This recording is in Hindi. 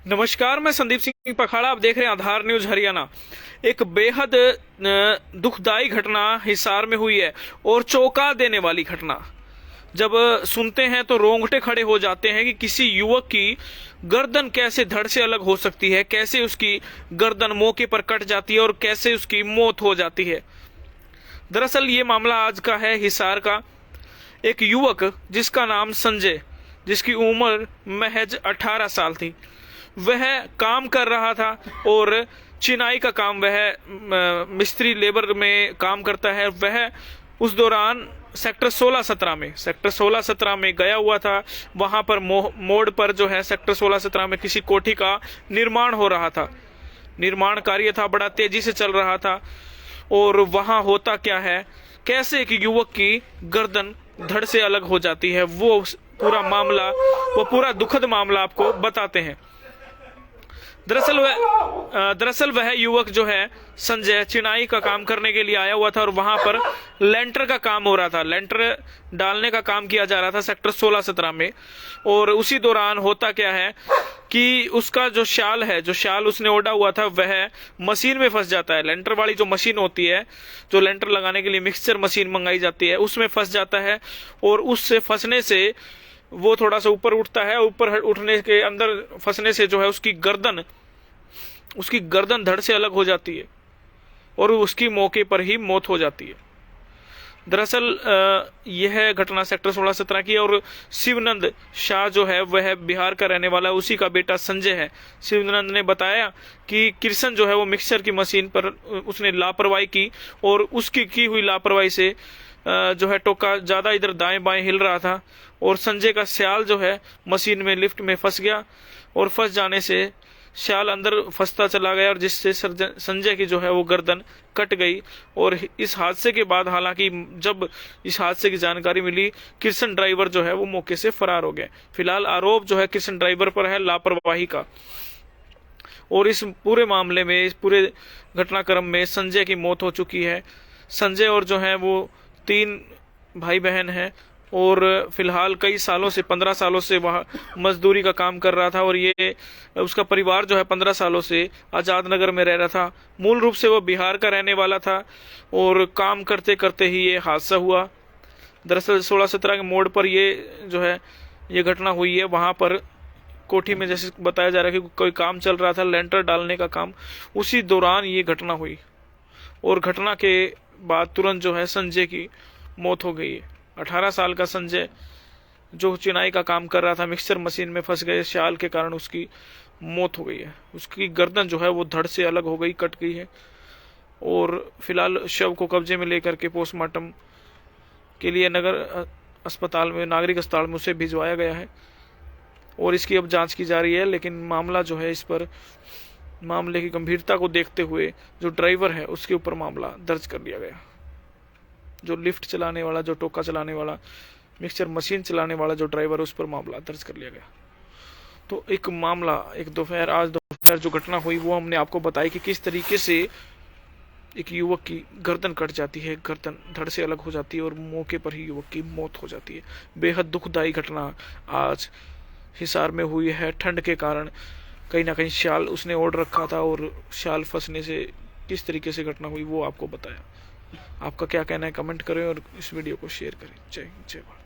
नमस्कार, मैं संदीप सिंह पखाड़ा। आप देख रहे हैं आधार न्यूज हरियाणा। एक बेहद दुखदाई घटना हिसार में हुई है और चौंका देने वाली घटना। जब सुनते हैं तो रोंगटे खड़े हो जाते हैं कि किसी युवक की गर्दन कैसे धड़ से अलग हो सकती है, कैसे उसकी गर्दन मौके पर कट जाती है और कैसे उसकी मौत हो जाती है। दरअसल ये मामला आज का है हिसार का। एक युवक जिसका नाम संजय, जिसकी उम्र महज 18 साल थी, वह काम कर रहा था और चिनाई का काम, वह मिस्त्री लेबर में काम करता है। वह उस दौरान सेक्टर 16-17 में गया हुआ था। वहां पर मोड़ पर जो है सेक्टर 16-17 में किसी कोठी का निर्माण हो रहा था। निर्माण कार्य था, बड़ा तेजी से चल रहा था। और वहां होता क्या है, कैसे एक युवक की गर्दन धड़ से अलग हो जाती है, वो पूरा दुखद मामला आपको बताते हैं। दरअसल वह युवक जो है संजय चिनाई का काम करने के लिए आया हुआ था और वहां पर लेंटर का काम हो रहा था। लेंटर डालने का काम किया जा रहा था सेक्टर 16-17 में। और उसी दौरान होता क्या है कि उसका जो शाल उसने ओढ़ा हुआ था, वह मशीन में फंस जाता है। लेंटर वाली जो मशीन होती है, जो लेंटर लगाने के लिए मिक्सचर मशीन मंगाई जाती है, उसमें फंस जाता है। और उससे फंसने से वो थोड़ा सा ऊपर उठता है। ऊपर उठने के अंदर फंसने से जो है उसकी गर्दन धड़ से अलग हो जाती है और उसकी मौके पर ही मौत हो जाती है। दरअसल यह घटना सेक्टर 16-17 की है और शिवनंद शाह जो है वह बिहार का रहने वाला है, उसी का बेटा संजय है। शिवनंद ने बताया कि कृष्ण जो है वो मिक्सर की मशीन पर उसने लापरवाही की और उसकी की हुई लापरवाही से जो है टोका ज्यादा इधर दाएं बाएं हिल रहा था और संजय का स्याल जो है मशीन में लिफ्ट में फंस गया और फंस जाने से स्याल अंदर फंसता चला गया और जिससे संजय की जो है वो गर्दन कट गई। और इस हादसे के बाद, हालांकि जब इस हादसे की जानकारी मिली, कृष्ण ड्राइवर जो है वो मौके से फरार हो गए। फिलहाल आरोप जो है कृष्ण ड्राइवर पर है लापरवाही का। और इस पूरे मामले में, इस पूरे घटनाक्रम में संजय की मौत हो चुकी है। संजय और जो है वो 3 भाई बहन हैं और फिलहाल कई सालों से, 15 सालों से वह मजदूरी का काम कर रहा था। और ये उसका परिवार जो है 15 सालों से आजाद नगर में रह रहा था। मूल रूप से वह बिहार का रहने वाला था और काम करते करते ही ये हादसा हुआ। दरअसल 16-17 के मोड़ पर ये घटना हुई है। वहां पर कोठी में, जैसे बताया जा रहा है कि कोई काम चल रहा था, लेंटर डालने का काम, उसी दौरान ये घटना हुई। और घटना के बाद तुरंत जो है संजय की मौत हो गई है। 18 साल का संजय जो चिनाई का काम कर रहा था, मिक्सचर मशीन में फंस गए, शाल के कारण उसकी मौत हो गई है। उसकी गर्दन जो है वो धड़ से अलग हो गई, कट गई है। और फिलहाल शव को कब्जे में लेकर के पोस्टमार्टम के लिए नगर अस्पताल में, नागरिक अस्पताल में उसे भिजवाया गया है और इसकी अब जांच की जा रही है। लेकिन मामला जो है, इस पर मामले की गंभीरता को देखते हुए जो ड्राइवर है उसके ऊपर मामला दर्ज कर लिया गया। जो लिफ्ट चलाने वाला, जो टोका चलाने वाला, मिक्सचर मशीन चलाने वाला जो ड्राइवर, उस पर मामला दर्ज कर लिया गया। तो आज दोपहर जो घटना हुई वो हमने आपको बताई कि किस तरीके से एक युवक की गर्दन कट जाती है, गर्दन धड़ से अलग हो जाती है और मौके पर ही युवक की मौत हो जाती है। बेहद दुखदाई घटना आज हिसार में हुई है। ठंड के कारण कहीं ना कहीं शाल उसने ओढ़ रखा था और शाल फंसने से किस तरीके से घटना हुई वो आपको बताया। आपका क्या कहना है, कमेंट करें और इस वीडियो को शेयर करें। जय हिंद, जय भारत।